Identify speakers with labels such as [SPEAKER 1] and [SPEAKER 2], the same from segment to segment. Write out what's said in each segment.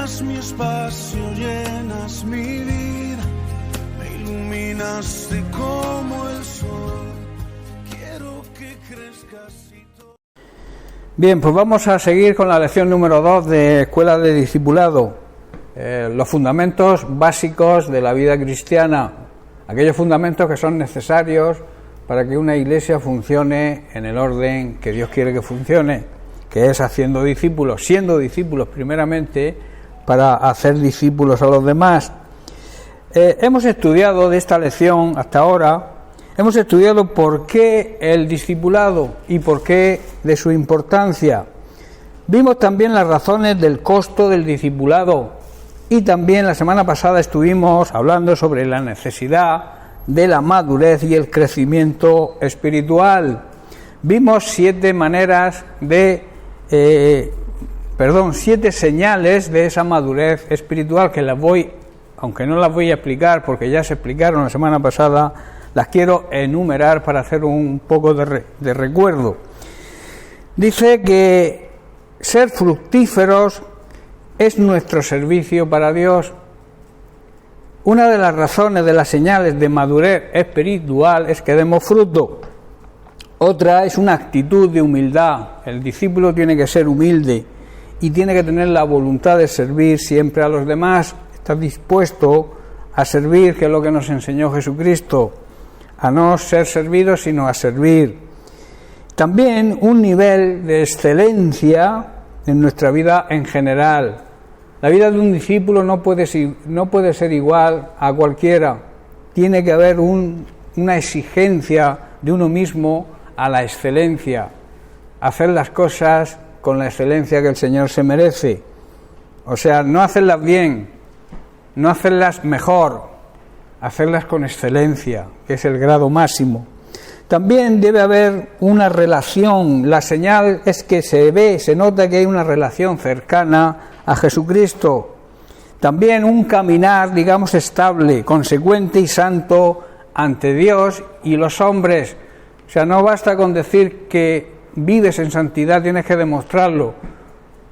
[SPEAKER 1] llenas mi espacio, llenas mi vida, me iluminaste como el sol, quiero que crezcas y todo.
[SPEAKER 2] Bien, pues vamos a seguir con la lección número 2 de Escuela de Discipulado, los fundamentos básicos de la vida cristiana, aquellos fundamentos que son necesarios para que una iglesia funcione en el orden que Dios quiere que funcione, que es haciendo discípulos, siendo discípulos primeramente, para hacer discípulos a los demás. Hemos estudiado de esta lección hasta ahora, hemos estudiado por qué el discipulado y por qué de su importancia. Vimos también las razones del costo del discipulado y también la semana pasada estuvimos hablando sobre la necesidad de la madurez y el crecimiento espiritual. Vimos 7 señales de esa madurez espiritual que aunque no las voy a explicar porque ya se explicaron la semana pasada, las quiero enumerar para hacer un poco de recuerdo. Dice que ser fructíferos es nuestro servicio para Dios. Una de las razones de las señales de madurez espiritual es que demos fruto. Otra es una actitud de humildad. El discípulo tiene que ser humilde y tiene que tener la voluntad de servir siempre a los demás. Estar dispuesto a servir, que es lo que nos enseñó Jesucristo, a no ser servidos sino a servir. También un nivel de excelencia en nuestra vida en general. La vida de un discípulo no puede ser igual a cualquiera. Tiene que haber una exigencia de uno mismo a la excelencia, hacer las cosas con la excelencia que el Señor se merece. O sea, no hacerlas bien, no hacerlas mejor, hacerlas con excelencia, que es el grado máximo. También debe haber una relación. La señal es que se nota que hay una relación cercana a Jesucristo. También un caminar, digamos, estable, consecuente y santo ante Dios y los hombres. O sea, no basta con decir que vives en santidad, tienes que demostrarlo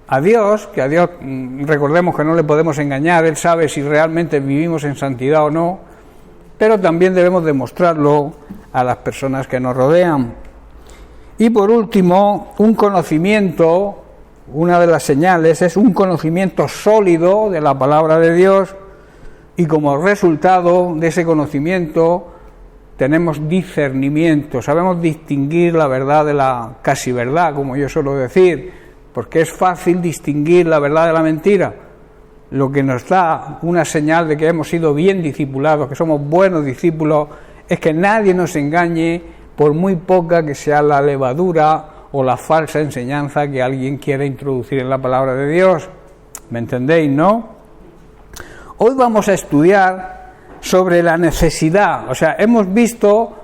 [SPEAKER 2] a Dios, que a Dios recordemos que no le podemos engañar, Él sabe si realmente vivimos en santidad o no, pero también debemos demostrarlo a las personas que nos rodean. Y por último, un conocimiento. Una de las señales es un conocimiento sólido de la palabra de Dios, y como resultado de ese conocimiento tenemos discernimiento, sabemos distinguir la verdad de la casi verdad, como yo suelo decir, porque es fácil distinguir la verdad de la mentira. Lo que nos da una señal de que hemos sido bien discipulados, que somos buenos discípulos, es que nadie nos engañe, por muy poca que sea la levadura o la falsa enseñanza que alguien quiera introducir en la palabra de Dios. ¿Me entendéis, no? Hoy vamos a estudiar sobre la necesidad. O sea, hemos visto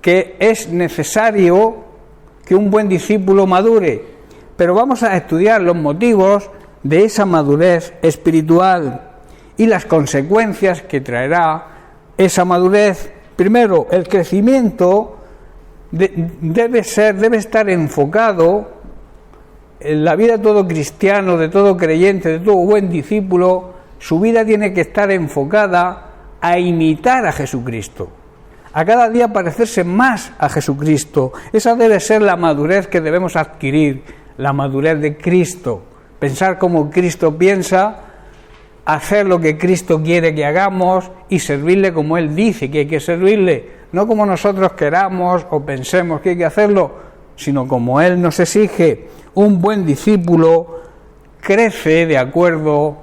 [SPEAKER 2] que es necesario que un buen discípulo madure, pero vamos a estudiar los motivos de esa madurez espiritual y las consecuencias que traerá esa madurez. Primero, el crecimiento debe estar enfocado en la vida de todo cristiano, de todo creyente, de todo buen discípulo. Su vida tiene que estar enfocada a imitar a Jesucristo, a cada día parecerse más a Jesucristo. Esa debe ser la madurez que debemos adquirir, la madurez de Cristo, pensar como Cristo piensa, hacer lo que Cristo quiere que hagamos y servirle como Él dice que hay que servirle, no como nosotros queramos o pensemos que hay que hacerlo, sino como Él nos exige. Un buen discípulo crece de acuerdo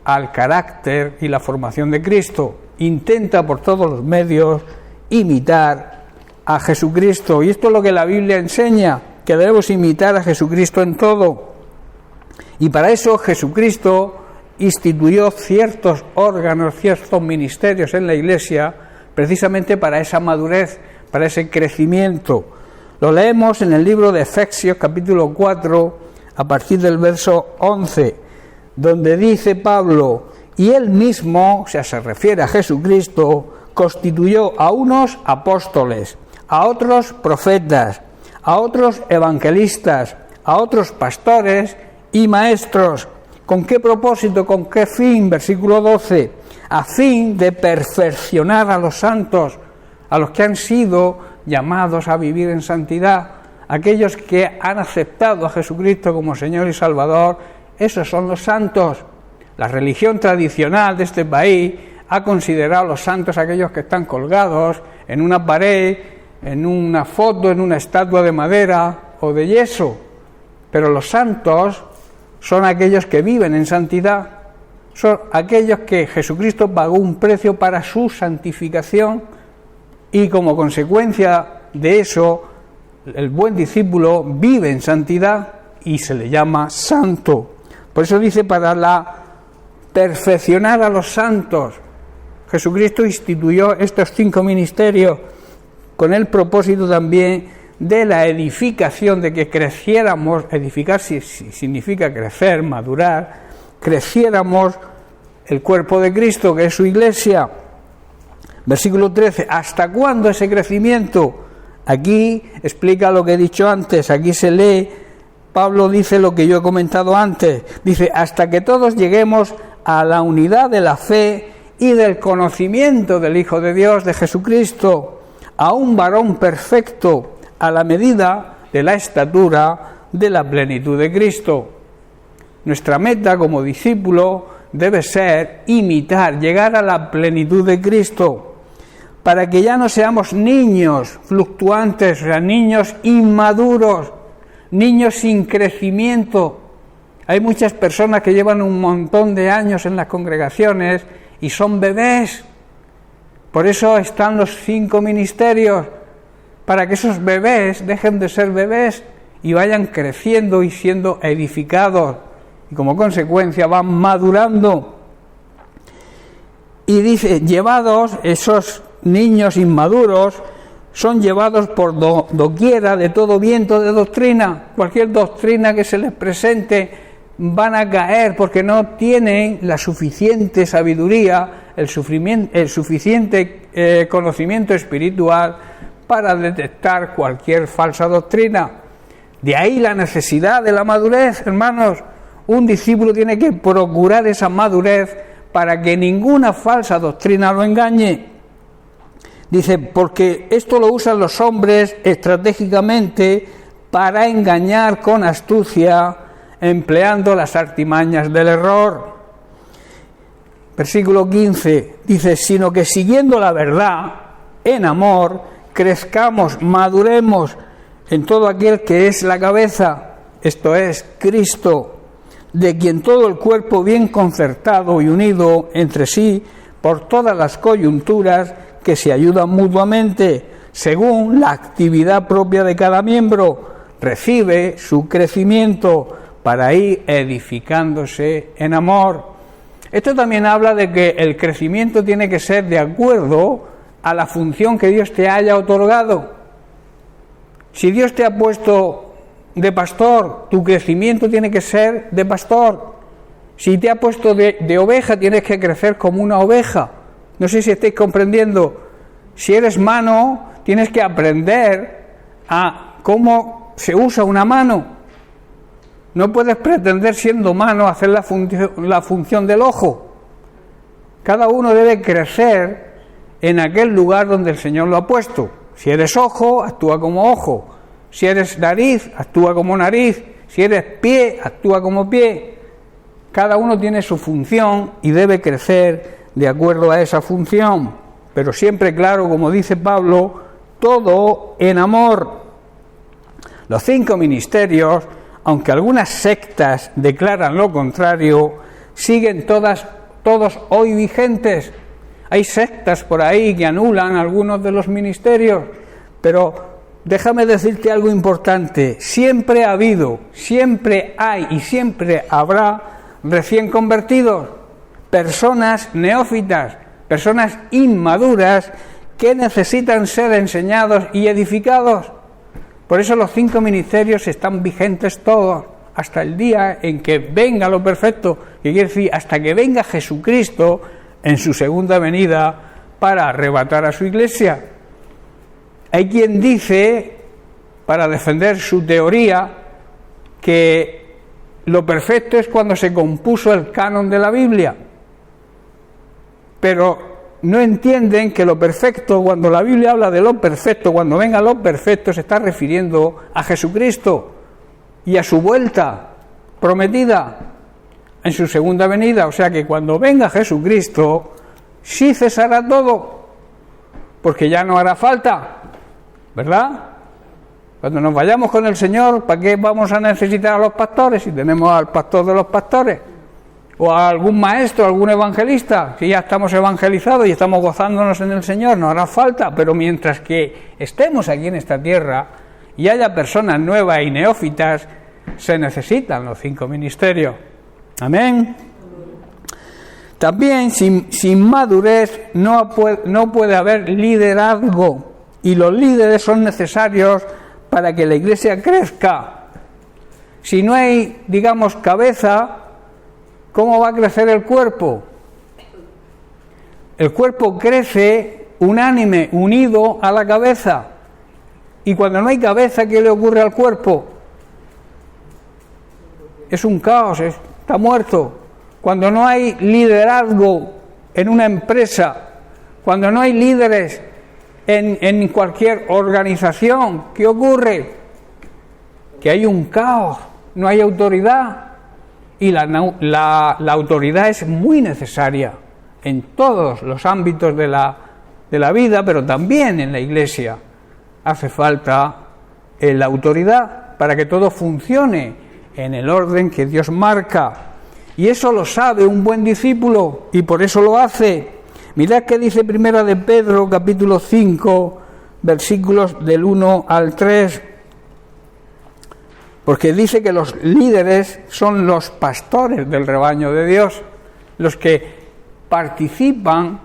[SPEAKER 2] al carácter y la formación de Cristo, intenta por todos los medios imitar a Jesucristo, y esto es lo que la Biblia enseña, que debemos imitar a Jesucristo en todo. Y para eso Jesucristo instituyó ciertos órganos, ciertos ministerios en la Iglesia, precisamente para esa madurez, para ese crecimiento. Lo leemos en el libro de Efesios, capítulo 4, a partir del verso 11, donde dice Pablo: y Él mismo, o sea, se refiere a Jesucristo, constituyó a unos apóstoles, a otros profetas, a otros evangelistas, a otros pastores y maestros, ¿Con qué propósito? ¿Con qué fin? Versículo 12. A fin de perfeccionar a los santos, a los que han sido llamados a vivir en santidad, aquellos que han aceptado a Jesucristo como Señor y Salvador, esos son los santos. La religión tradicional de este país ha considerado los santos aquellos que están colgados en una pared, en una foto, en una estatua de madera o de yeso. Pero los santos son aquellos que viven en santidad, son aquellos que Jesucristo pagó un precio para su santificación y como consecuencia de eso, el buen discípulo vive en santidad y se le llama santo. Por eso dice, para perfeccionar a los santos. Jesucristo instituyó estos 5 ministerios con el propósito también de la edificación, de que creciéramos. Edificar significa crecer, madurar, creciéramos el cuerpo de Cristo, que es su iglesia. Versículo 13, ¿hasta cuándo ese crecimiento? Aquí explica lo que he dicho antes, aquí se lee, Pablo dice lo que yo he comentado antes, dice, hasta que todos lleguemos a la unidad de la fe y del conocimiento del Hijo de Dios, de Jesucristo, a un varón perfecto, a la medida de la estatura de la plenitud de Cristo. Nuestra meta como discípulo debe ser imitar, llegar a la plenitud de Cristo, para que ya no seamos niños fluctuantes, o sea, niños inmaduros, niños sin crecimiento. Hay muchas personas que llevan un montón de años en las congregaciones y son bebés. Por eso están los 5 ministerios, para que esos bebés dejen de ser bebés y vayan creciendo y siendo edificados, y como consecuencia van madurando. Y dice, llevados, esos niños inmaduros son llevados por doquiera de todo viento de doctrina. Cualquier doctrina que se les presente van a caer porque no tienen la suficiente sabiduría, el suficiente conocimiento espiritual para detectar cualquier falsa doctrina. De ahí la necesidad de la madurez, hermanos. Un discípulo tiene que procurar esa madurez para que ninguna falsa doctrina lo engañe. Dice, porque esto lo usan los hombres estratégicamente para engañar con astucia, empleando las artimañas del error. Versículo 15 dice, sino que siguiendo la verdad, en amor, crezcamos, maduremos en todo aquel que es la cabeza, esto es, Cristo, de quien todo el cuerpo bien concertado y unido entre sí por todas las coyunturas que se ayudan mutuamente, según la actividad propia de cada miembro, recibe su crecimiento para ir edificándose en amor. Esto también habla de que el crecimiento tiene que ser de acuerdo a la función que Dios te haya otorgado. Si Dios te ha puesto de pastor, tu crecimiento tiene que ser de pastor. Si te ha puesto de oveja, tienes que crecer como una oveja. No sé si estáis comprendiendo. Si eres mano, tienes que aprender a cómo se usa una mano. No puedes pretender, siendo mano, hacer la función del ojo. Cada uno debe crecer en aquel lugar donde el Señor lo ha puesto. Si eres ojo, actúa como ojo. Si eres nariz, actúa como nariz. Si eres pie, actúa como pie. Cada uno tiene su función y debe crecer de acuerdo a esa función, pero siempre, claro, como dice Pablo, todo en amor. Los 5 ministerios, aunque algunas sectas declaran lo contrario, siguen todos hoy vigentes. Hay sectas por ahí que anulan algunos de los ministerios, pero déjame decirte algo importante. Siempre ha habido, siempre hay y siempre habrá recién convertidos, personas neófitas, personas inmaduras que necesitan ser enseñados y edificados. Por eso los 5 ministerios están vigentes todos, hasta el día en que venga lo perfecto, que quiere decir hasta que venga Jesucristo en su segunda venida para arrebatar a su iglesia. Hay quien dice, para defender su teoría, que lo perfecto es cuando se compuso el canon de la Biblia. Pero no entienden que lo perfecto, cuando la Biblia habla de lo perfecto, cuando venga lo perfecto, se está refiriendo a Jesucristo y a su vuelta prometida en su segunda venida. O sea que cuando venga Jesucristo, sí cesará todo, porque ya no hará falta, ¿verdad? Cuando nos vayamos con el Señor, ¿para qué vamos a necesitar a los pastores si tenemos al pastor de los pastores? O a algún maestro, algún evangelista, si ya estamos evangelizados y estamos gozándonos en el Señor, no hará falta. Pero mientras que estemos aquí en esta tierra y haya personas nuevas y neófitas, se necesitan los 5 ministerios. Amén. También sin madurez no puede haber liderazgo, y los líderes son necesarios para que la iglesia crezca. Si no hay, digamos, cabeza, ¿cómo va a crecer el cuerpo? El cuerpo crece unánime, unido a la cabeza. Y cuando no hay cabeza, ¿qué le ocurre al cuerpo? Es un caos, está muerto. Cuando no hay liderazgo en una empresa, cuando no hay líderes en cualquier organización, ¿qué ocurre? Que hay un caos, no hay autoridad. Y la autoridad es muy necesaria en todos los ámbitos de la vida, pero también en la iglesia. Hace falta la autoridad para que todo funcione en el orden que Dios marca. Y eso lo sabe un buen discípulo y por eso lo hace. Mirad qué dice Primera de Pedro, capítulo 5, versículos del 1 al 3. Porque dice que los líderes son los pastores del rebaño de Dios, los que participan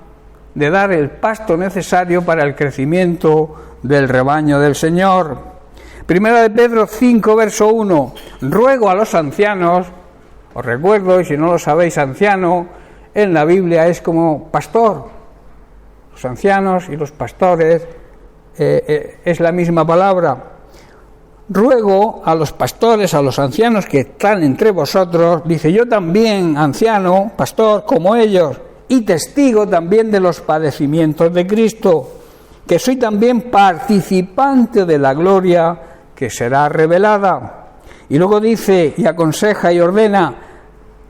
[SPEAKER 2] de dar el pasto necesario para el crecimiento del rebaño del Señor. Primera de Pedro 5, verso 1. Ruego a los ancianos, os recuerdo, y si no lo sabéis, anciano en la Biblia es como pastor. Los ancianos y los pastores es la misma palabra. Ruego a los pastores, a los ancianos que están entre vosotros, dice, yo también, anciano, pastor, como ellos, y testigo también de los padecimientos de Cristo, que soy también participante de la gloria que será revelada. Y luego dice, y aconseja y ordena,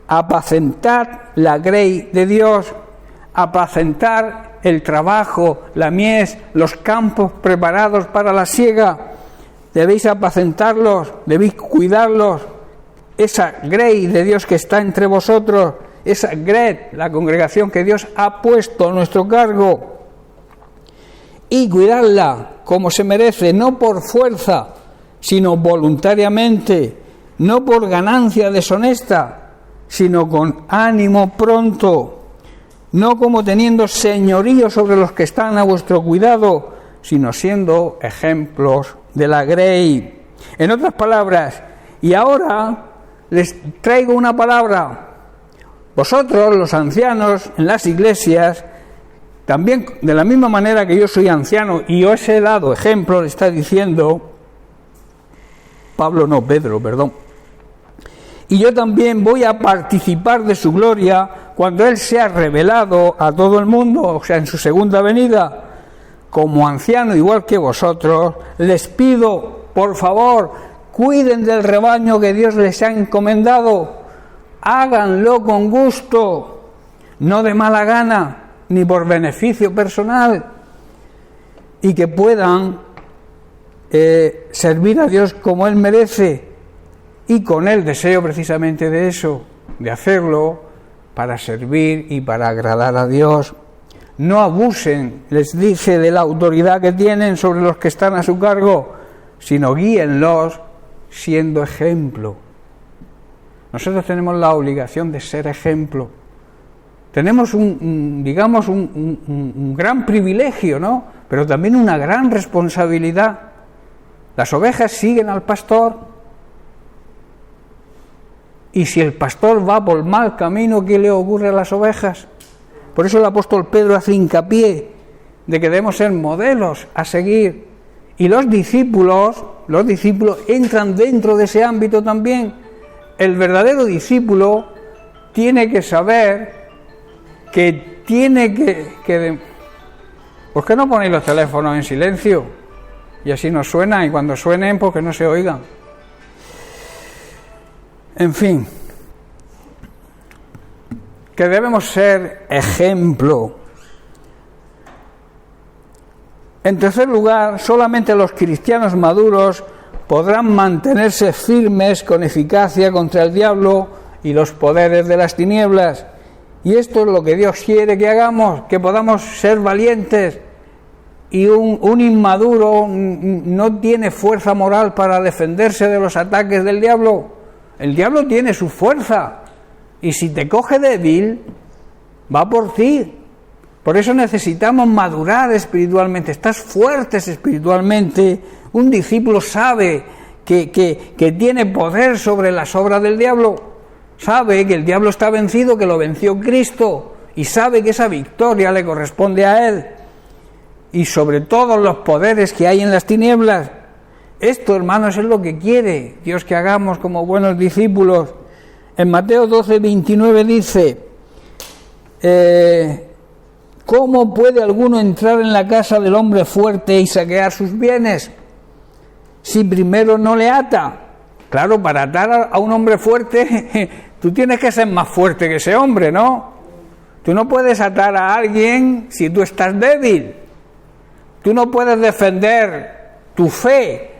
[SPEAKER 2] apacentad la grey de Dios, apacentar el trabajo, la mies, los campos preparados para la siega. Debéis apacentarlos, debéis cuidarlos. Esa grey de Dios que está entre vosotros, esa grey, la congregación que Dios ha puesto a nuestro cargo. Y cuidarla como se merece, no por fuerza, sino voluntariamente, no por ganancia deshonesta, sino con ánimo pronto, no como teniendo señorío sobre los que están a vuestro cuidado, sino siendo ejemplos de la grey. En otras palabras, y ahora les traigo una palabra. Vosotros, los ancianos en las iglesias, también de la misma manera que yo soy anciano y os he dado ejemplo, le está diciendo Pedro, y yo también voy a participar de su gloria cuando Él sea revelado a todo el mundo, o sea, en su segunda venida. Como anciano, igual que vosotros, les pido, por favor, cuiden del rebaño que Dios les ha encomendado, háganlo con gusto, no de mala gana, ni por beneficio personal, y que puedan servir a Dios como Él merece, y con el deseo precisamente de eso, de hacerlo para servir y para agradar a Dios. No abusen, les dice, de la autoridad que tienen sobre los que están a su cargo, sino guíenlos siendo ejemplo. Nosotros tenemos la obligación de ser ejemplo. Tenemos un gran privilegio, ¿no? Pero también una gran responsabilidad. Las ovejas siguen al pastor. Y si el pastor va por mal camino, ¿qué le ocurre a las ovejas? Por eso el apóstol Pedro hace hincapié de que debemos ser modelos a seguir. Y los discípulos entran dentro de ese ámbito también. el verdadero discípulo tiene que saber que tiene que... ¿Por qué no ponéis los teléfonos en silencio? Y así nos suena, y cuando suenen, pues que no se oigan. En fin, que debemos ser ejemplo. En tercer lugar, solamente los cristianos maduros podrán mantenerse firmes con eficacia contra el diablo y los poderes de las tinieblas. Y esto es lo que Dios quiere que hagamos, que podamos ser valientes. Y un inmaduro no tiene fuerza moral para defenderse de los ataques del diablo. El diablo tiene su fuerza, y si te coge débil, va por ti. Por eso necesitamos madurar espiritualmente, estar fuertes espiritualmente. Un discípulo sabe que tiene poder sobre las obras del diablo, sabe que el diablo está vencido, que lo venció Cristo, y sabe que esa victoria le corresponde a él, y sobre todos los poderes que hay en las tinieblas. Esto, hermanos, es lo que quiere Dios que hagamos como buenos discípulos. En Mateo 12:29 dice: ¿cómo puede alguno entrar en la casa del hombre fuerte y saquear sus bienes si primero no le ata? Claro, para atar a un hombre fuerte, tú tienes que ser más fuerte que ese hombre, ¿no? Tú no puedes atar a alguien si tú estás débil. Tú no puedes defender tu fe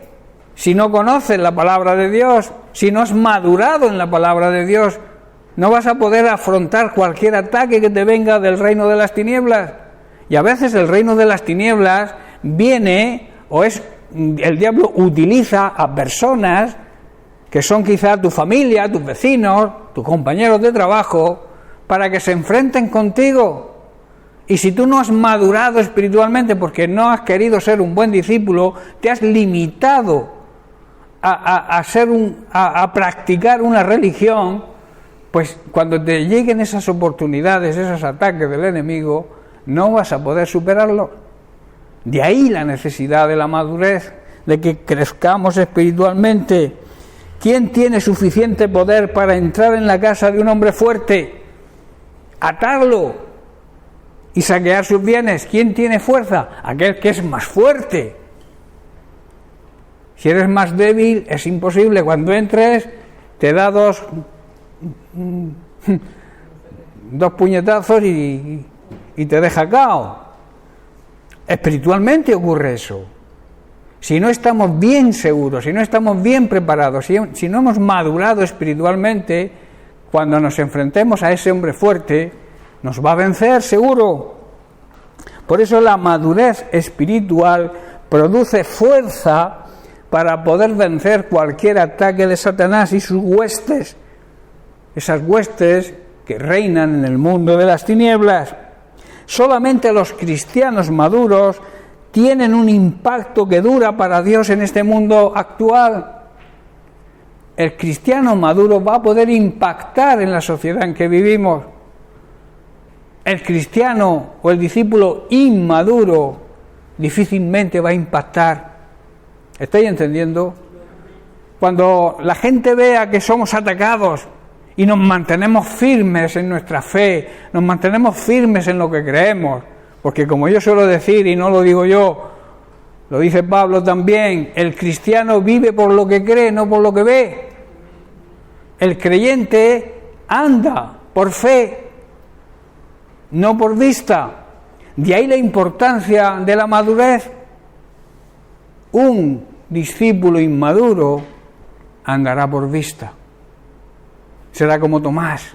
[SPEAKER 2] si no conoces la palabra de Dios, si no has madurado en la palabra de Dios. No vas a poder afrontar cualquier ataque que te venga del reino de las tinieblas. Y a veces el reino de las tinieblas viene, el diablo utiliza a personas que son quizá tu familia, tus vecinos, tus compañeros de trabajo, para que se enfrenten contigo. Y si tú no has madurado espiritualmente porque no has querido ser un buen discípulo, te has limitado a practicar una religión, pues cuando te lleguen esas oportunidades, esos ataques del enemigo, no vas a poder superarlo. De ahí la necesidad de la madurez, de que crezcamos espiritualmente. ¿Quién tiene suficiente poder para entrar en la casa de un hombre fuerte, atarlo y saquear sus bienes? ¿Quién tiene fuerza? Aquel que es más fuerte. Si eres más débil, es imposible. Cuando entres, te da dos puñetazos y te deja cao. Espiritualmente ocurre eso. Si no estamos bien seguros, si no estamos bien preparados, si no hemos madurado espiritualmente, cuando nos enfrentemos a ese hombre fuerte, nos va a vencer seguro. Por eso la madurez espiritual produce fuerza para poder vencer cualquier ataque de Satanás y sus huestes, esas huestes que reinan en el mundo de las tinieblas. Solamente los cristianos maduros tienen un impacto que dura para Dios en este mundo actual. El cristiano maduro va a poder impactar en la sociedad en que vivimos. El cristiano o el discípulo inmaduro difícilmente va a impactar. ¿Estáis entendiendo? Cuando la gente vea que somos atacados y nos mantenemos firmes en nuestra fe, nos mantenemos firmes en lo que creemos, porque como yo suelo decir, y no lo digo yo, lo dice Pablo también, el cristiano vive por lo que cree, no por lo que ve. El creyente anda por fe, no por vista. De ahí la importancia de la madurez. Un discípulo inmaduro andará por vista. Será como Tomás.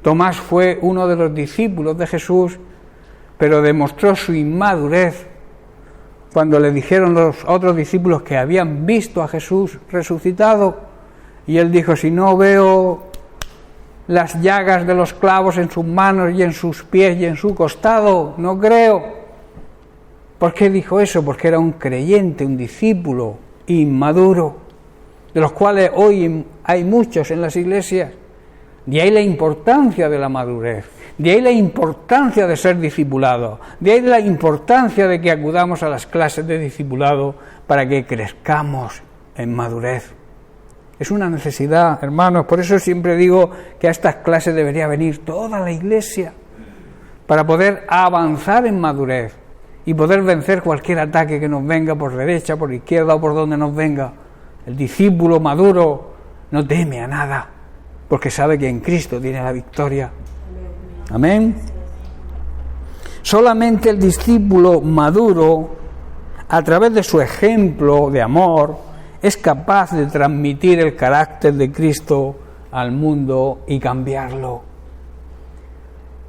[SPEAKER 2] Tomás fue uno de los discípulos de Jesús, pero demostró su inmadurez cuando le dijeron los otros discípulos que habían visto a Jesús resucitado, y él dijo: si no veo las llagas de los clavos en sus manos y en sus pies y en su costado, no creo. ¿Por qué dijo eso? Porque era un creyente, un discípulo inmaduro, de los cuales hoy hay muchos en las iglesias. De ahí la importancia de la madurez, de ahí la importancia de ser discipulado, de ahí la importancia de que acudamos a las clases de discipulado para que crezcamos en madurez. Es una necesidad, hermanos. Por eso siempre digo que a estas clases debería venir toda la iglesia para poder avanzar en madurez y poder vencer cualquier ataque que nos venga por derecha, por izquierda o por donde nos venga. El discípulo maduro no teme a nada, porque sabe que en Cristo tiene la victoria. Amén. Solamente el discípulo maduro, a través de su ejemplo de amor, es capaz de transmitir el carácter de Cristo al mundo y cambiarlo.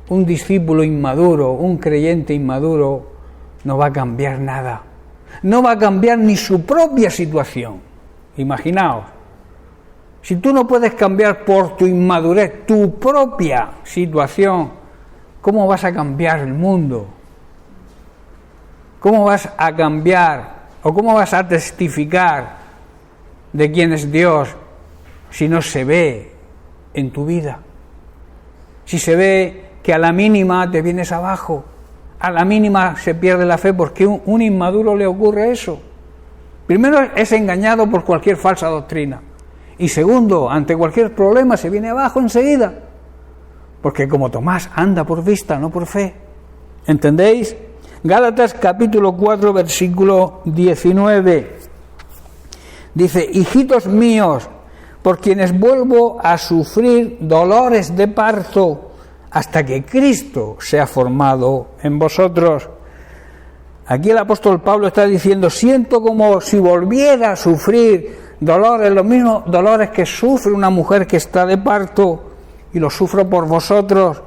[SPEAKER 2] Un discípulo inmaduro, un creyente inmaduro, no va a cambiar nada. No va a cambiar ni su propia situación. Imaginaos, si tú no puedes cambiar por tu inmadurez tu propia situación, ¿cómo vas a cambiar el mundo? ¿Cómo vas a cambiar o cómo vas a testificar de quién es Dios si no se ve en tu vida? Si se ve que a la mínima te vienes abajo, a la mínima se pierde la fe, porque a un inmaduro le ocurre eso. Primero, es engañado por cualquier falsa doctrina, y segundo, ante cualquier problema se viene abajo enseguida, porque como Tomás anda por vista, no por fe. ¿Entendéis? Gálatas capítulo 4 versículo 19 dice: hijitos míos, por quienes vuelvo a sufrir dolores de parto hasta que Cristo sea formado en vosotros. Aquí el apóstol Pablo está diciendo: siento como si volviera a sufrir dolores, los mismos dolores que sufre una mujer que está de parto, y los sufro por vosotros.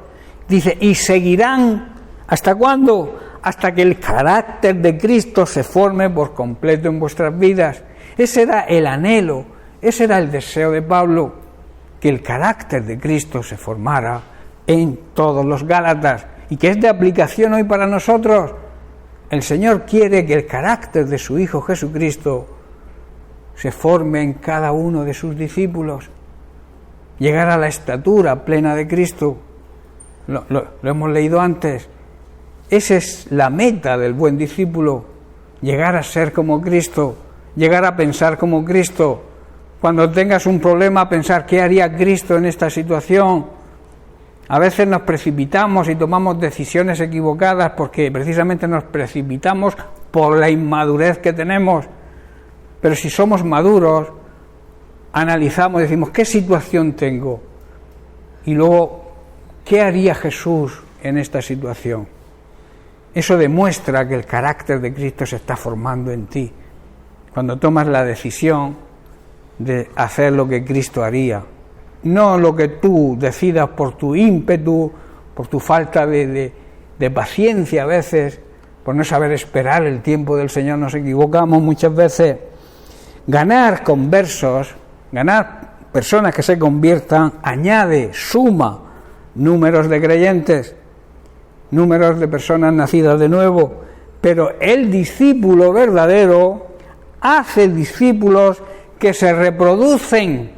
[SPEAKER 2] Dice: y seguirán, ¿hasta cuándo? Hasta que el carácter de Cristo se forme por completo en vuestras vidas. Ese era el anhelo, ese era el deseo de Pablo, que el carácter de Cristo se formara en todos los Gálatas, y que es de aplicación hoy para nosotros. El Señor quiere que el carácter de su Hijo Jesucristo se forme en cada uno de sus discípulos, llegar a la estatura plena de Cristo. Lo hemos leído antes. Esa es la meta del buen discípulo, llegar a ser como Cristo, llegar a pensar como Cristo. Cuando tengas un problema, pensar qué haría Cristo en esta situación. A veces nos precipitamos y tomamos decisiones equivocadas porque precisamente nos precipitamos por la inmadurez que tenemos. Pero si somos maduros, analizamos, decimos, ¿qué situación tengo? Y luego, ¿qué haría Jesús en esta situación? Eso demuestra que el carácter de Cristo se está formando en ti, cuando tomas la decisión de hacer lo que Cristo haría, no lo que tú decidas por tu ímpetu, por tu falta de paciencia a veces, por no saber esperar el tiempo del Señor. Nos equivocamos muchas veces. Ganar conversos, ganar personas que se conviertan, añade, suma números de creyentes, números de personas nacidas de nuevo, pero el discípulo verdadero hace discípulos que se reproducen,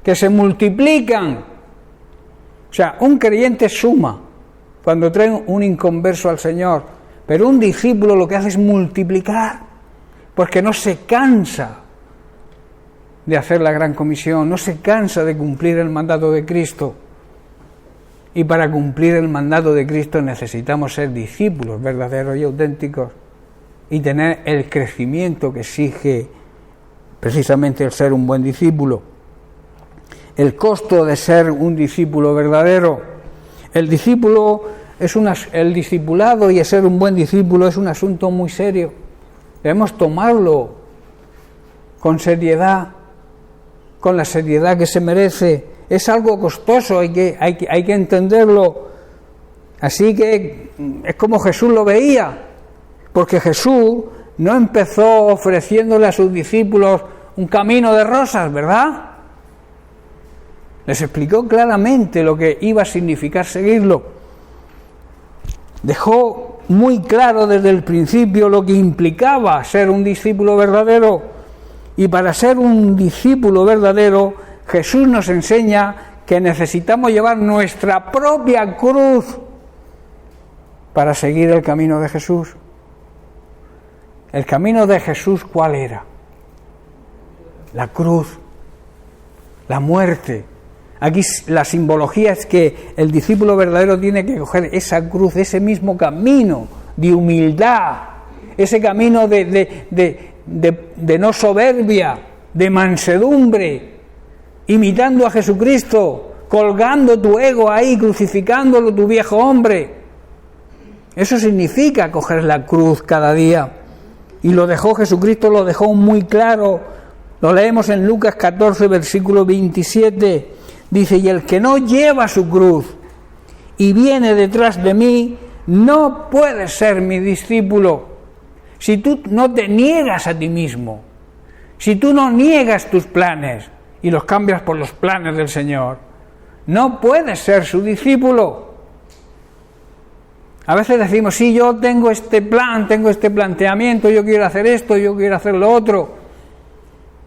[SPEAKER 2] que se multiplican. O sea, un creyente suma cuando trae un inconverso al Señor, pero un discípulo lo que hace es multiplicar, porque no se cansa de hacer la gran comisión, no se cansa de cumplir el mandato de Cristo. Y para cumplir el mandato de Cristo necesitamos ser discípulos verdaderos y auténticos y tener el crecimiento que exige precisamente el ser un buen discípulo. El costo de ser un discípulo verdadero. El discipulado y el ser un buen discípulo es un asunto muy serio. Debemos tomarlo con seriedad, con la seriedad que se merece. Es algo costoso, hay que entenderlo. Así que es como Jesús lo veía, porque Jesús no empezó ofreciéndole a sus discípulos un camino de rosas, ¿verdad? Les explicó claramente lo que iba a significar seguirlo. Dejó muy claro desde el principio lo que implicaba ser un discípulo verdadero. Y para ser un discípulo verdadero, Jesús nos enseña que necesitamos llevar nuestra propia cruz para seguir el camino de Jesús. ¿El camino de Jesús cuál era? La cruz. la muerte. Aquí la simbología es que el discípulo verdadero tiene que coger esa cruz, ese mismo camino de humildad, ese camino de no soberbia, de mansedumbre, imitando a Jesucristo, colgando tu ego ahí, crucificándolo tu viejo hombre. Eso significa coger la cruz cada día. Y lo dejó Jesucristo, lo dejó muy claro. Lo leemos en Lucas 14, versículo 27. Dice, y el que no lleva su cruz y viene detrás de mí, no puede ser mi discípulo. Si tú no te niegas a ti mismo, si tú no niegas tus planes y los cambias por los planes del Señor, no puedes ser su discípulo. A veces decimos, sí, yo tengo este plan, tengo este planteamiento, yo quiero hacer esto, yo quiero hacer lo otro.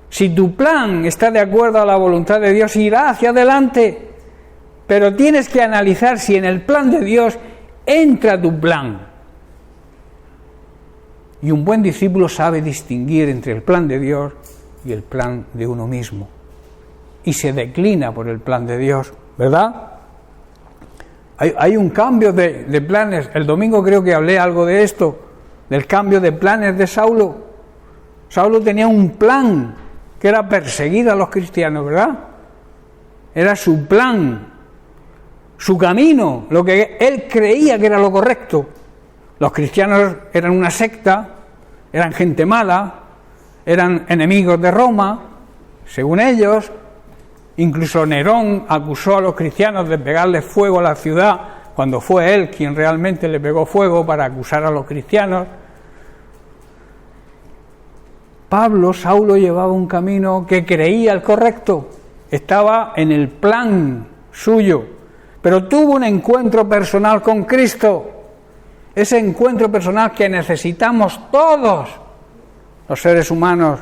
[SPEAKER 2] Si tu plan está de acuerdo a la voluntad de Dios, irá hacia adelante. Pero tienes que analizar si en el plan de Dios entra tu plan. Y un buen discípulo sabe distinguir entre el plan de Dios y el plan de uno mismo. Y se declina por el plan de Dios, ¿verdad? Hay un cambio de planes. El domingo creo que hablé algo de esto, del cambio de planes de Saulo. Saulo tenía un plan que era perseguir a los cristianos, ¿verdad? Era su plan, su camino, lo que él creía que era lo correcto. Los cristianos eran una secta, eran gente mala, eran enemigos de Roma, según ellos. Incluso Nerón acusó a los cristianos de pegarle fuego a la ciudad, cuando fue él quien realmente le pegó fuego para acusar a los cristianos. Saulo llevaba un camino que creía el correcto, estaba en el plan suyo, pero tuvo un encuentro personal con Cristo, ese encuentro personal que necesitamos todos los seres humanos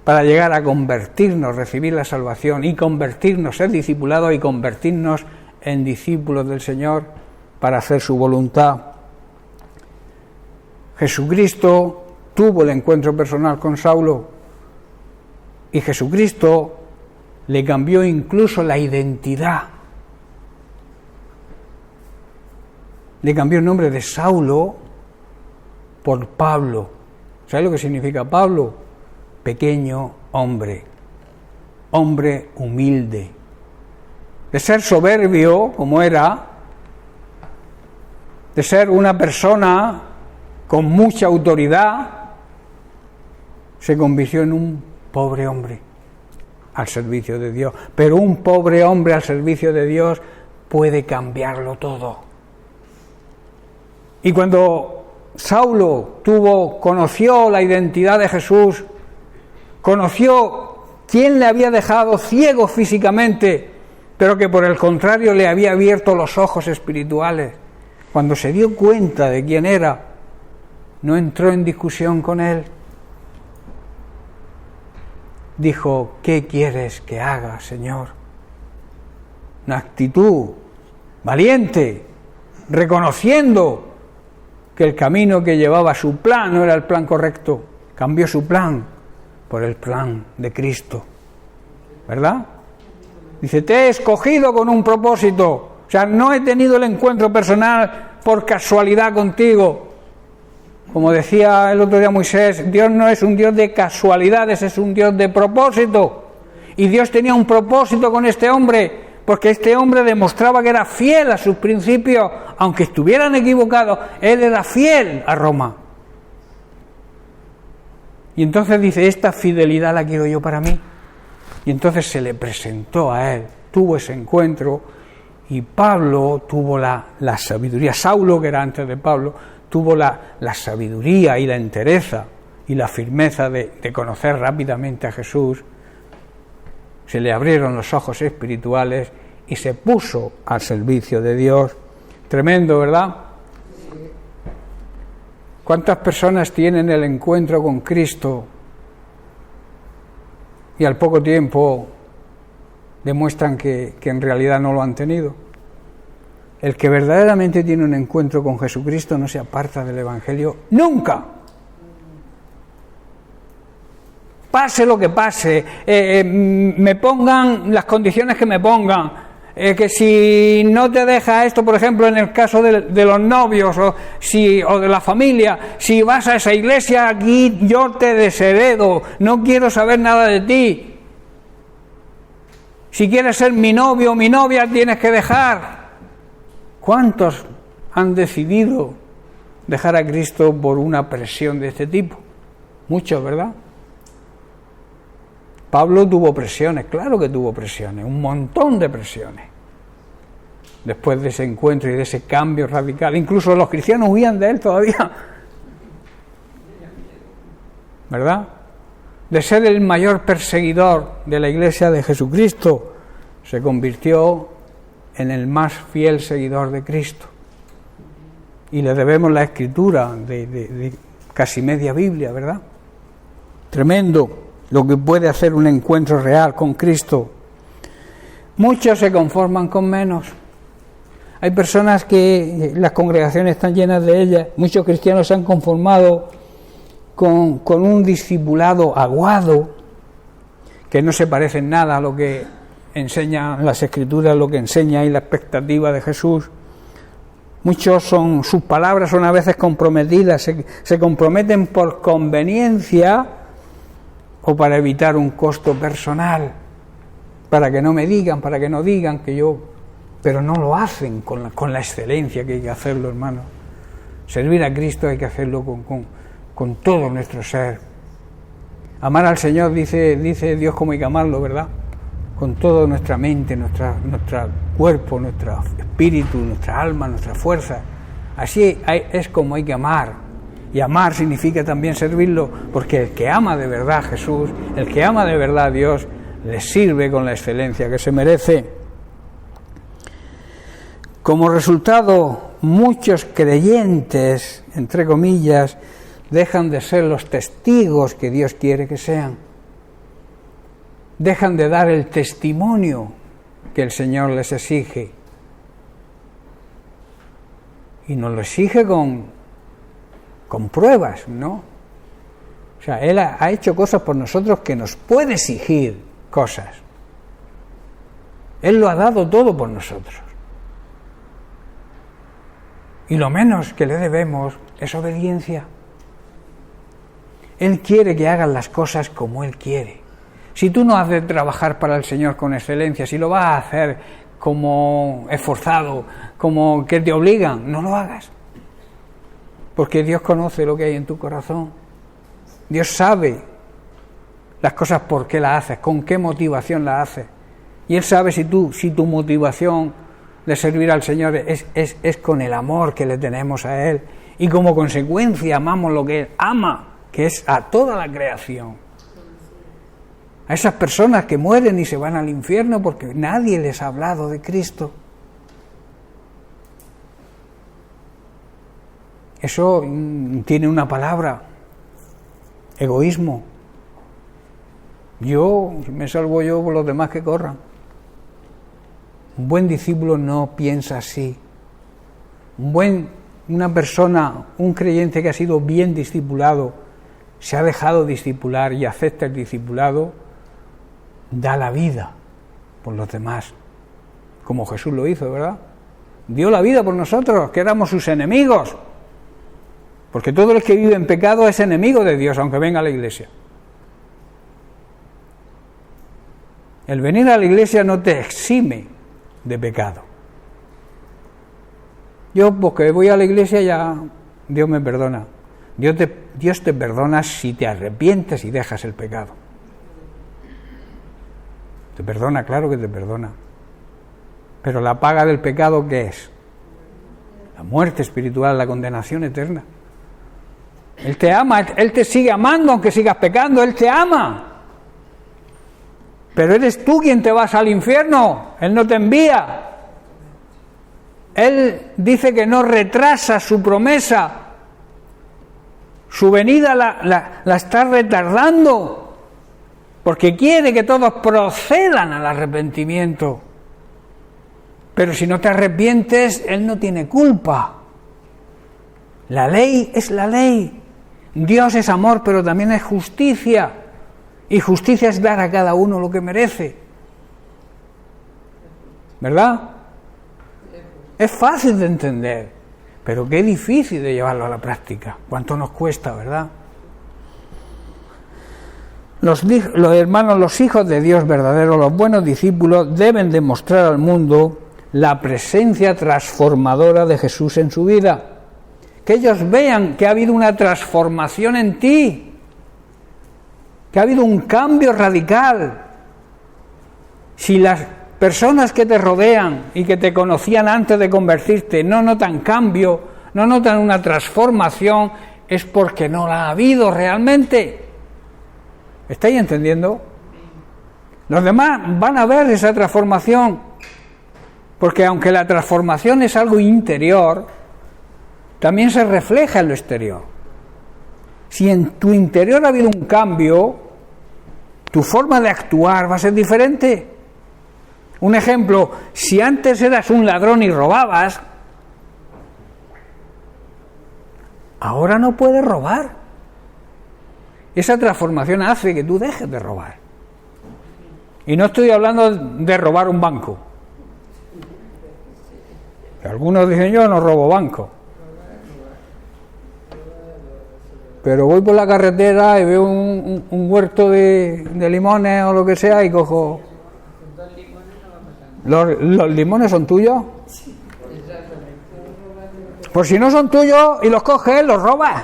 [SPEAKER 2] para llegar a convertirnos, recibir la salvación y convertirnos, ser discipulados y convertirnos en discípulos del Señor para hacer su voluntad. Jesucristo tuvo el encuentro personal con Saulo y Jesucristo le cambió incluso la identidad. Le cambió el nombre de Saulo por Pablo. ¿Sabes lo que significa Pablo? Pequeño hombre, hombre humilde. De ser soberbio, como era, de ser una persona con mucha autoridad, se convirtió en un pobre hombre al servicio de Dios. Pero un pobre hombre al servicio de Dios puede cambiarlo todo. Y cuando Saulo conoció la identidad de Jesús, conoció quién le había dejado ciego físicamente, pero que por el contrario le había abierto los ojos espirituales, cuando se dio cuenta de quién era, no entró en discusión con él. Dijo, ¿qué quieres que haga, Señor? Una actitud valiente, reconociendo que el camino que llevaba su plan no era el plan correcto. Cambió su plan por el plan de Cristo, ¿verdad? Dice, te he escogido con un propósito. O sea, no he tenido el encuentro personal por casualidad contigo. Como decía el otro día Moisés, Dios no es un Dios de casualidades, es un Dios de propósito. Y Dios tenía un propósito con este hombre, porque este hombre demostraba que era fiel a sus principios, aunque estuvieran equivocados, él era fiel a Roma. Y entonces dice, esta fidelidad la quiero yo para mí. Y entonces se le presentó a él, tuvo ese encuentro, y Pablo tuvo la sabiduría. Saulo, que era antes de Pablo, tuvo la sabiduría y la entereza y la firmeza de conocer rápidamente a Jesús. Se le abrieron los ojos espirituales y se puso al servicio de Dios. Tremendo, ¿verdad? ¿Cuántas personas tienen el encuentro con Cristo y al poco tiempo demuestran que en realidad no lo han tenido? El que verdaderamente tiene un encuentro con Jesucristo no se aparta del Evangelio nunca. pase lo que pase, me pongan las condiciones que me pongan, que si no te deja esto, por ejemplo, en el caso de los novios o de la familia, si vas a esa iglesia, aquí yo te desheredo, no quiero saber nada de ti. Si quieres ser mi novio o mi novia, tienes que dejar. ¿Cuántos han decidido dejar a Cristo por una presión de este tipo? Muchos, ¿verdad? Pablo tuvo presiones, claro que tuvo presiones, un montón de presiones. Después de ese encuentro y de ese cambio radical, incluso los cristianos huían de él todavía, ¿verdad? De ser el mayor perseguidor de la Iglesia de Jesucristo, se convirtió en el más fiel seguidor de Cristo. Y le debemos la escritura de casi media Biblia, ¿verdad? Tremendo lo que puede hacer un encuentro real con Cristo. Muchos se conforman con menos. Hay personas que las congregaciones están llenas de ellas. Muchos cristianos se han conformado con un discipulado aguado, que no se parece en nada a lo que enseñan las Escrituras, lo que enseña ahí la expectativa de Jesús. Sus palabras son a veces comprometidas, se comprometen por conveniencia o para evitar un costo personal, para que no me digan, para que no digan que yo... Pero no lo hacen con la excelencia que hay que hacerlo, hermano. Servir a Cristo hay que hacerlo con todo nuestro ser. Amar al Señor, dice Dios, como hay que amarlo, ¿verdad? Con toda nuestra mente, nuestro cuerpo, nuestro espíritu, nuestra alma, nuestra fuerza. Así es como hay que amar. Y amar significa también servirlo, porque el que ama de verdad a Jesús, el que ama de verdad a Dios, le sirve con la excelencia que se merece. Como resultado, muchos creyentes, entre comillas, dejan de ser los testigos que Dios quiere que sean. Dejan de dar el testimonio que el Señor les exige. Y nos lo exige con pruebas, ¿no? O sea, Él ha hecho cosas por nosotros que nos puede exigir cosas. Él lo ha dado todo por nosotros. Y lo menos que le debemos es obediencia. Él quiere que hagas las cosas como Él quiere. Si tú no has de trabajar para el Señor con excelencia, si lo vas a hacer como esforzado, como que te obligan, no lo hagas. Porque Dios conoce lo que hay en tu corazón. Dios sabe las cosas por qué las haces, con qué motivación las haces. Y Él sabe si tu motivación de servir al Señor es con el amor que le tenemos a Él. Y como consecuencia amamos lo que Él ama, que es a toda la creación. A esas personas que mueren y se van al infierno porque nadie les ha hablado de Cristo. Eso tiene una palabra: egoísmo. Me salvo yo por los demás que corran. Un buen discípulo no piensa así. Una persona, un creyente que ha sido bien discipulado, se ha dejado discipular y acepta el discipulado, da la vida por los demás, como Jesús lo hizo, ¿verdad? Dio la vida por nosotros, que éramos sus enemigos, porque todo el que vive en pecado es enemigo de Dios, aunque venga a la iglesia. El venir a la iglesia no te exime de pecado. Yo, porque voy a la iglesia, ya Dios me perdona. Dios te perdona si te arrepientes y dejas el pecado. Te perdona, claro que te perdona. Pero la paga del pecado, ¿qué es? La muerte espiritual, la condenación eterna. Él te ama, Él te sigue amando aunque sigas pecando, Él te ama. Pero eres tú quien te vas al infierno, Él no te envía. Él dice que no retrasa su promesa. Su venida la está retardando, porque quiere que todos procedan al arrepentimiento. Pero si no te arrepientes, Él no tiene culpa. La ley es la ley. Dios es amor, pero también es justicia. Y justicia es dar a cada uno lo que merece. ¿Verdad? Es fácil de entender, pero qué difícil de llevarlo a la práctica. Cuánto nos cuesta, ¿verdad? Los hermanos, los hijos de Dios verdaderos, los buenos discípulos, deben demostrar al mundo la presencia transformadora de Jesús en su vida. Que ellos vean que ha habido una transformación en ti, que ha habido un cambio radical. Si las personas que te rodean y que te conocían antes de convertirte no notan cambio, no notan una transformación, es porque no la ha habido realmente. ¿Estáis entendiendo? Los demás van a ver esa transformación, porque aunque la transformación es algo interior, también se refleja en lo exterior. Si en tu interior ha habido un cambio, tu forma de actuar va a ser diferente. Un ejemplo, si antes eras un ladrón y robabas, ahora no puedes robar. Esa transformación hace que tú dejes de robar. Y no estoy hablando de robar un banco. Algunos dicen, yo no robo banco. Pero voy por la carretera y veo un huerto de limones o lo que sea y cojo... ¿Los limones son tuyos? Pues si no son tuyos y los coges, los robas.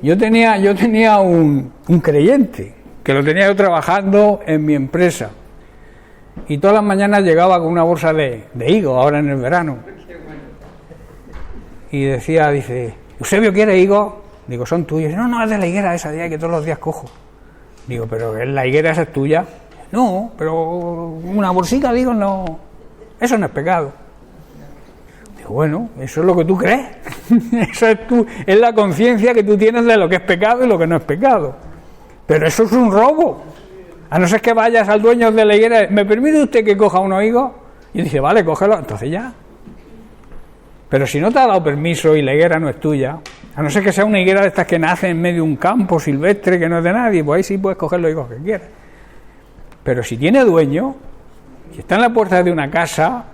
[SPEAKER 2] Yo tenía un creyente que lo tenía yo trabajando en mi empresa y todas las mañanas llegaba con una bolsa de higo, ahora en el verano, y dice, ¿Eusebio quiere higo? Digo, son tuyos. No, es de la higuera esa día que todos los días cojo. Digo, pero la higuera esa es tuya. No, pero una bolsita, digo, no, eso no es pecado. Digo, bueno, eso es lo que tú crees. Eso es la conciencia que tú tienes de lo que es pecado y lo que no es pecado. Pero eso es un robo. A no ser que vayas al dueño de la higuera, ¿me permite usted que coja unos higos? Y dice, vale, cógelo, entonces ya. Pero si no te ha dado permiso y la higuera no es tuya, a no ser que sea una higuera de estas que nace en medio de un campo silvestre que no es de nadie, pues ahí sí puedes coger los higos que quieras. Pero si tiene dueño, si está en la puerta de una casa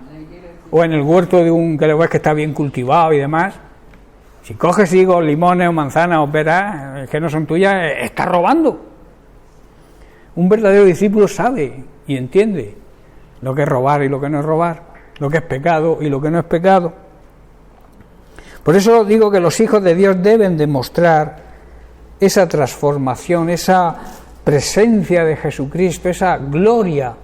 [SPEAKER 2] o en el huerto de un que le ves que está bien cultivado y demás, si coges higos, limones o manzanas o peras que no son tuyas, estás robando. Un verdadero discípulo sabe y entiende lo que es robar y lo que no es robar, lo que es pecado y lo que no es pecado. Por eso digo que los hijos de Dios deben demostrar esa transformación, esa presencia de Jesucristo, esa gloria.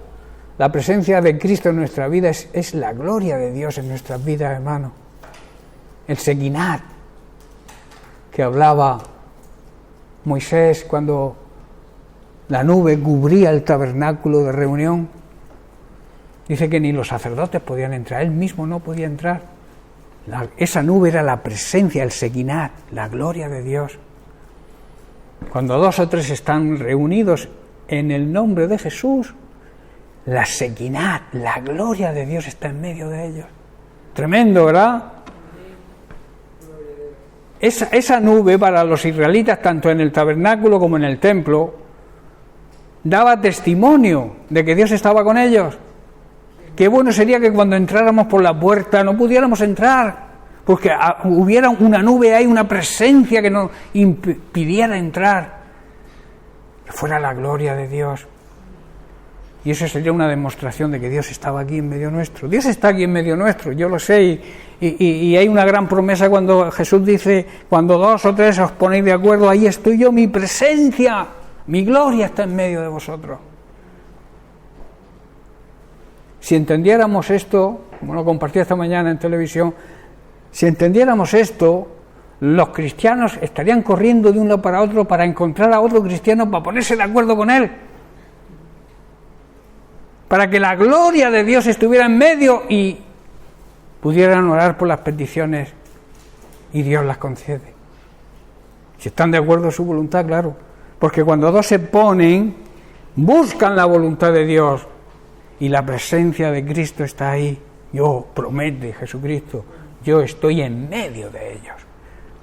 [SPEAKER 2] La presencia de Cristo en nuestra vida es la gloria de Dios en nuestras vidas, hermano. El Sequinat que hablaba Moisés cuando la nube cubría el tabernáculo de reunión. Dice que ni los sacerdotes podían entrar, él mismo no podía entrar. Esa nube era la presencia, el Sequinat, la gloria de Dios. Cuando 2 o 3 están reunidos en el nombre de Jesús, la Sequinat, la gloria de Dios está en medio de ellos. Tremendo, ¿verdad? Esa nube para los israelitas, tanto en el tabernáculo como en el templo, daba testimonio de que Dios estaba con ellos. Qué bueno sería que cuando entráramos por la puerta no pudiéramos entrar, porque hubiera una nube ahí, una presencia que nos impidiera entrar, que fuera la gloria de Dios. Y eso sería una demostración de que Dios estaba aquí en medio nuestro. Dios está aquí en medio nuestro, yo lo sé, y hay una gran promesa cuando Jesús dice, cuando 2 o 3 os ponéis de acuerdo, ahí estoy yo, mi presencia, mi gloria está en medio de vosotros. Si entendiéramos esto, como lo compartí esta mañana en televisión, si entendiéramos esto, los cristianos estarían corriendo de un lado para otro para encontrar a otro cristiano para ponerse de acuerdo con él, para que la gloria de Dios estuviera en medio y pudieran orar por las peticiones y Dios las concede. Si están de acuerdo en su voluntad, claro, porque cuando 2 se ponen, buscan la voluntad de Dios y la presencia de Cristo está ahí. Yo, promete Jesucristo, yo estoy en medio de ellos.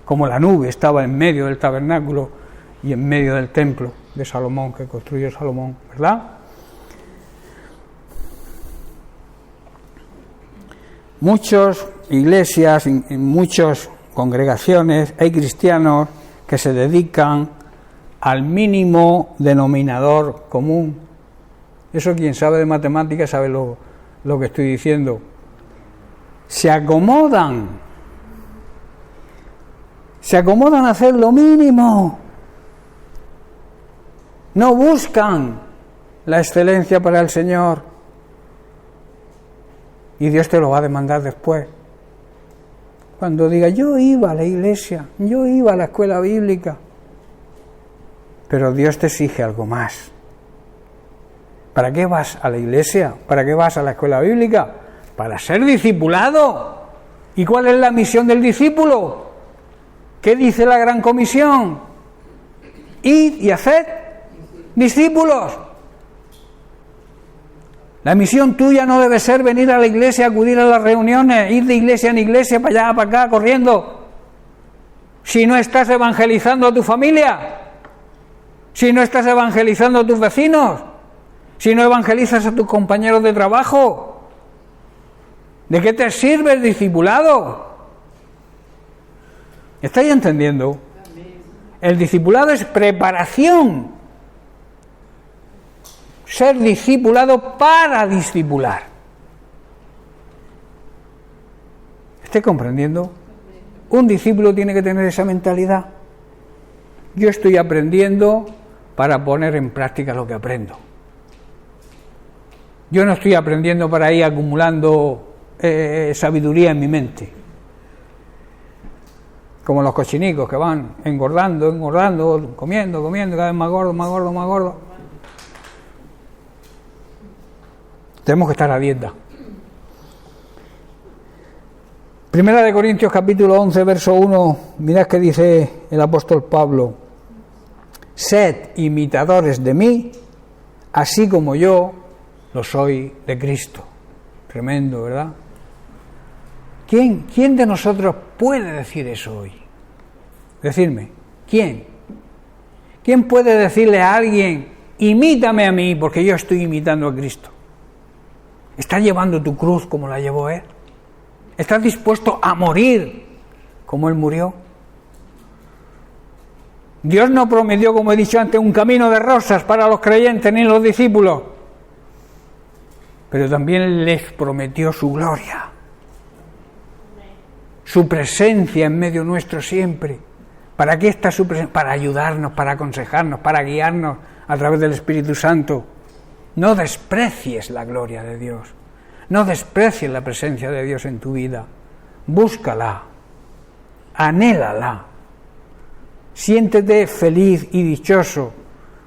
[SPEAKER 2] como la nube estaba en medio del tabernáculo y en medio del templo de Salomón, que construyó Salomón, ¿verdad? Muchas iglesias, en muchas congregaciones, hay cristianos que se dedican al mínimo denominador común. Eso quien sabe de matemáticas sabe lo que estoy diciendo. Se acomodan a hacer lo mínimo. No buscan la excelencia para el Señor. Y Dios te lo va a demandar después. Cuando diga, yo iba a la iglesia, yo iba a la escuela bíblica. Pero Dios te exige algo más. ¿Para qué vas a la iglesia? ¿Para qué vas a la escuela bíblica? Para ser discipulado. ¿Y cuál es la misión del discípulo? ¿Qué dice la Gran Comisión? Id y haced discípulos. La misión tuya no debe ser venir a la iglesia, acudir a las reuniones, ir de iglesia en iglesia, para allá, para acá, corriendo. Si no estás evangelizando a tu familia, si no estás evangelizando a tus vecinos, si no evangelizas a tus compañeros de trabajo, ¿de qué te sirve el discipulado? ¿Estáis entendiendo? El discipulado es preparación. Ser discipulado para discipular. ¿Estáis comprendiendo? Un discípulo tiene que tener esa mentalidad. Yo estoy aprendiendo para poner en práctica lo que aprendo. Yo no estoy aprendiendo para ir acumulando sabiduría en mi mente. Como los cochinicos que van engordando, comiendo, cada vez más gordo. Tenemos que estar a dieta. Primera de Corintios capítulo 11, verso 1, mirad que dice el apóstol Pablo: sed imitadores de mí, así como yo lo soy de Cristo. Tremendo, ¿verdad? ¿Quién de nosotros puede decir eso hoy? Decidme, ¿quién? ¿Quién puede decirle a alguien, imítame a mí, porque yo estoy imitando a Cristo? ¿Estás llevando tu cruz como la llevó Él? ¿Estás dispuesto a morir como Él murió? Dios no prometió, como he dicho antes, un camino de rosas para los creyentes ni los discípulos, pero también les prometió su gloria, su presencia en medio nuestro siempre. ¿Para qué está su presencia? Para ayudarnos, para aconsejarnos, para guiarnos a través del Espíritu Santo. No desprecies la gloria de Dios. No desprecies la presencia de Dios en tu vida. Búscala. Anhélala. Siéntete feliz y dichoso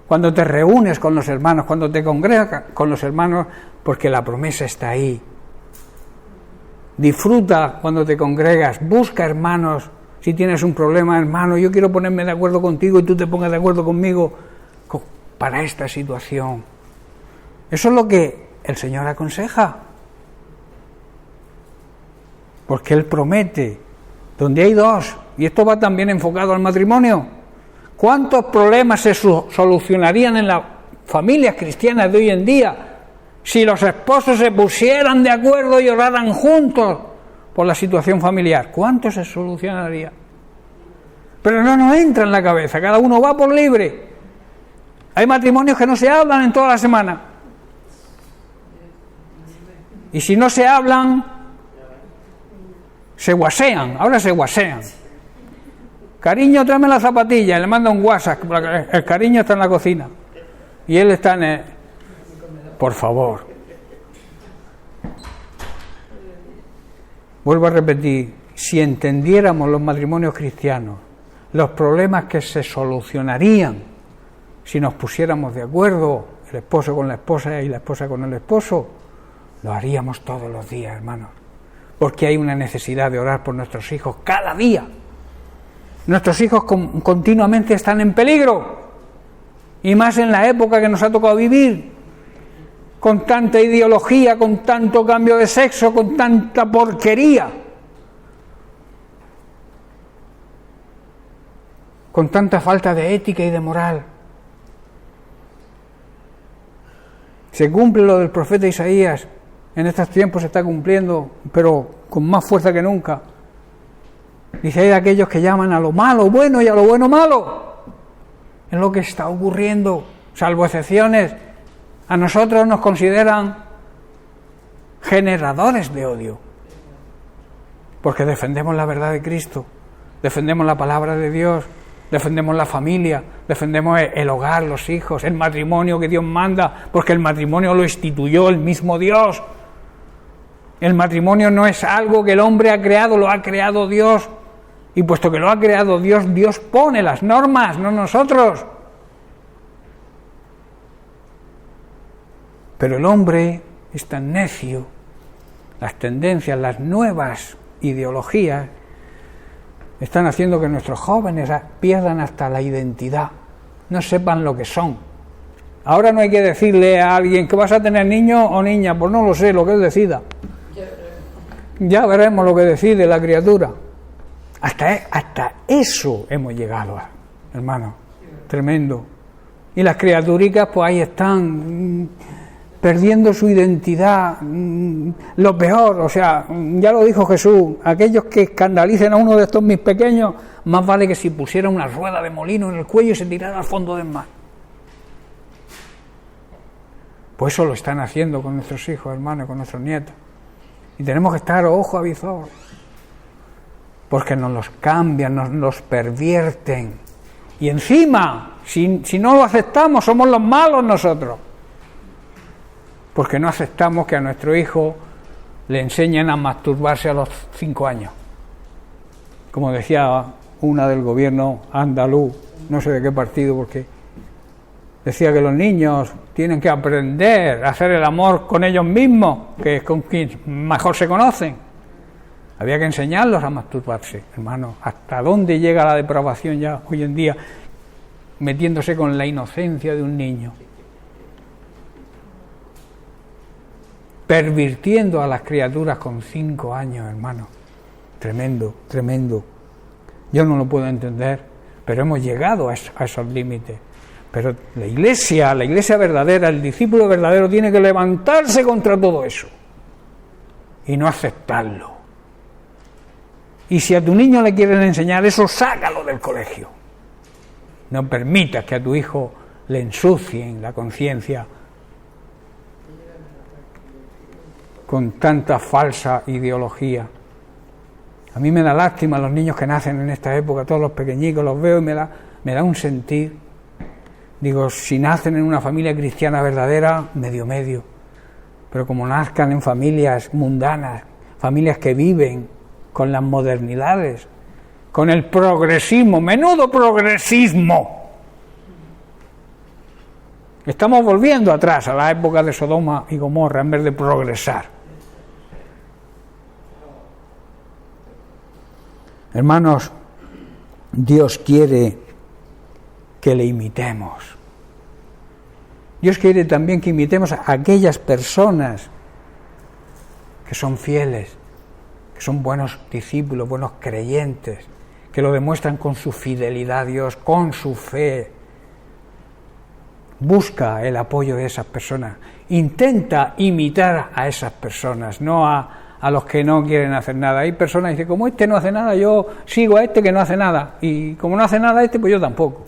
[SPEAKER 2] cuando te reúnes con los hermanos, cuando te congregas con los hermanos, porque la promesa está ahí. Disfruta cuando te congregas. Busca hermanos. Si tienes un problema, hermano, yo quiero ponerme de acuerdo contigo y tú te pongas de acuerdo conmigo para esta situación. Eso es lo que el Señor aconseja. Porque Él promete, donde hay dos, y esto va también enfocado al matrimonio, ¿cuántos problemas se solucionarían en las familias cristianas de hoy en día si los esposos se pusieran de acuerdo y oraran juntos por la situación familiar? ¿Cuánto se solucionaría? Pero no nos entra en la cabeza, cada uno va por libre. Hay matrimonios que no se hablan en toda la semana. Y si no se hablan, se guasean, ahora se guasean. Cariño, tráeme la zapatilla, y le manda un WhatsApp, el cariño está en la cocina. Y él está en el... Por favor. Vuelvo a repetir, si entendiéramos los matrimonios cristianos, los problemas que se solucionarían si nos pusiéramos de acuerdo, el esposo con la esposa y la esposa con el esposo, lo haríamos todos los días, hermanos, porque hay una necesidad de orar por nuestros hijos cada día. Nuestros hijos continuamente están en peligro, y más en la época que nos ha tocado vivir, con tanta ideología, con tanto cambio de sexo, con tanta porquería. con tanta falta de ética y de moral. Se cumple lo del profeta Isaías, en estos tiempos se está cumpliendo, pero con más fuerza que nunca. Dice, hay aquellos que llaman a lo malo bueno y a lo bueno malo. Es lo que está ocurriendo, salvo excepciones. A nosotros nos consideran generadores de odio, porque defendemos la verdad de Cristo, defendemos la palabra de Dios, defendemos la familia, defendemos el hogar, los hijos, el matrimonio que Dios manda, porque el matrimonio lo instituyó el mismo Dios. El matrimonio no es algo que el hombre ha creado, lo ha creado Dios. Y puesto que lo ha creado Dios, Dios pone las normas, no nosotros. Pero el hombre es tan necio, las tendencias, las nuevas ideologías están haciendo que nuestros jóvenes pierdan hasta la identidad, no sepan lo que son. Ahora no hay que decirle a alguien que vas a tener niño o niña, pues no lo sé, lo que él decida. Ya veremos lo que decide la criatura. Hasta eso hemos llegado, hermano, tremendo. Y las criaturicas pues ahí están, perdiendo su identidad, lo peor, o sea, ya lo dijo Jesús, aquellos que escandalicen a uno de estos mis pequeños, más vale que si pusiera una rueda de molino en el cuello y se tirara al fondo del mar. Pues eso lo están haciendo con nuestros hijos, hermanos, con nuestros nietos. Y tenemos que estar ojo a visor, porque nos los cambian, nos los pervierten. Y encima, si no lo aceptamos, somos los malos nosotros. Porque no aceptamos que a nuestro hijo le enseñen a masturbarse a los 5 años. Como decía una del gobierno andaluz, no sé de qué partido, porque decía que los niños tienen que aprender a hacer el amor con ellos mismos, que es con quien mejor se conocen. Había que enseñarlos a masturbarse, hermano. ¿Hasta dónde llega la depravación ya hoy en día, metiéndose con la inocencia de un niño? Pervirtiendo a las criaturas con 5 años, hermano. Tremendo, tremendo. Yo no lo puedo entender, pero hemos llegado a esos límites. Pero la iglesia verdadera, el discípulo verdadero tiene que levantarse contra todo eso y no aceptarlo. Y si a tu niño le quieren enseñar eso, sácalo del colegio. No permitas que a tu hijo le ensucien la conciencia con tanta falsa ideología. A mí me da lástima los niños que nacen en esta época, todos los pequeñicos, los veo y me da un sentir. Digo, si nacen en una familia cristiana verdadera, medio. Pero como nazcan en familias mundanas, familias que viven con las modernidades, con el progresismo, menudo progresismo. Estamos volviendo atrás a la época de Sodoma y Gomorra en vez de progresar. Hermanos, Dios quiere que le imitemos. Dios quiere también que imitemos a aquellas personas que son fieles, que son buenos discípulos, buenos creyentes, que lo demuestran con su fidelidad a Dios, con su fe. Busca el apoyo de esas personas. Intenta imitar a esas personas, no a los que no quieren hacer nada. Hay personas que dicen, como este no hace nada, yo sigo a este que no hace nada. Y como no hace nada este, pues yo tampoco.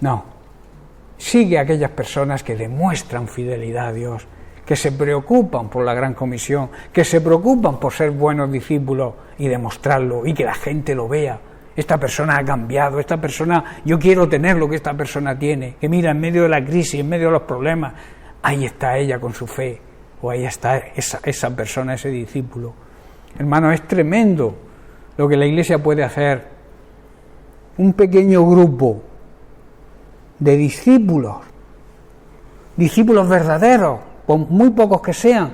[SPEAKER 2] No. Sigue a aquellas personas que demuestran fidelidad a Dios, que se preocupan por la gran comisión, que se preocupan por ser buenos discípulos y demostrarlo y que la gente lo vea. Esta persona ha cambiado, esta persona, yo quiero tener lo que esta persona tiene, que mira, en medio de la crisis, en medio de los problemas, ahí está ella con su fe, o ahí está esa persona, ese discípulo. Hermano, es tremendo lo que la Iglesia puede hacer. Un pequeño grupo de discípulos verdaderos, por muy pocos que sean,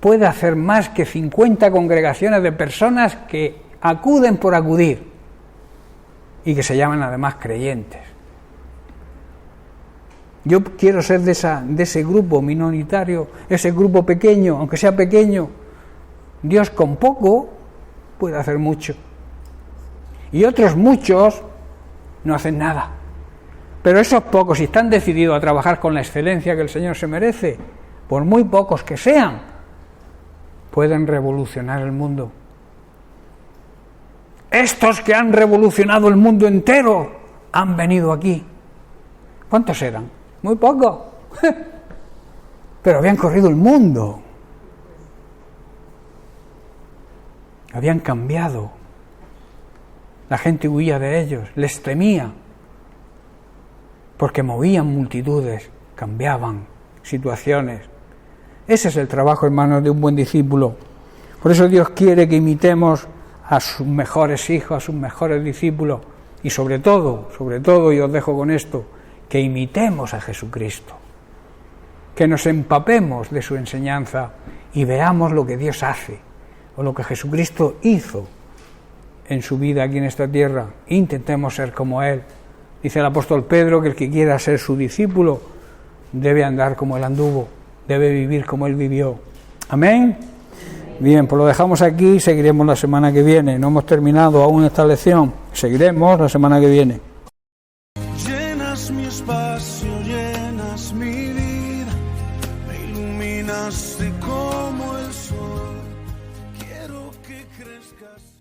[SPEAKER 2] puede hacer más que 50 congregaciones de personas que acuden por acudir y que se llaman además creyentes. Yo quiero ser de ese grupo minoritario, ese grupo pequeño, aunque sea pequeño. Dios con poco puede hacer mucho. Y otros muchos no hacen nada. Pero esos pocos, si están decididos a trabajar con la excelencia que el Señor se merece, por muy pocos que sean, pueden revolucionar el mundo. Estos que han revolucionado el mundo entero han venido aquí. ¿Cuántos eran? Muy pocos. Pero habían corrido el mundo. Habían cambiado. La gente huía de ellos, les temía, porque movían multitudes, cambiaban situaciones. Ese es el trabajo, hermanos, de un buen discípulo. Por eso Dios quiere que imitemos a sus mejores hijos, a sus mejores discípulos, y sobre todo, y os dejo con esto, que imitemos a Jesucristo, que nos empapemos de su enseñanza y veamos lo que Dios hace, o lo que Jesucristo hizo en su vida aquí en esta tierra. Intentemos ser como Él. Dice el apóstol Pedro que el que quiera ser su discípulo debe andar como Él anduvo, debe vivir como Él vivió. Amén. Bien, pues lo dejamos aquí y seguiremos la semana que viene. No hemos terminado aún esta lección, seguiremos la semana que viene.
[SPEAKER 1] Llenas mi espacio, llenas mi vida, me iluminaste como el sol, quiero que crezcas.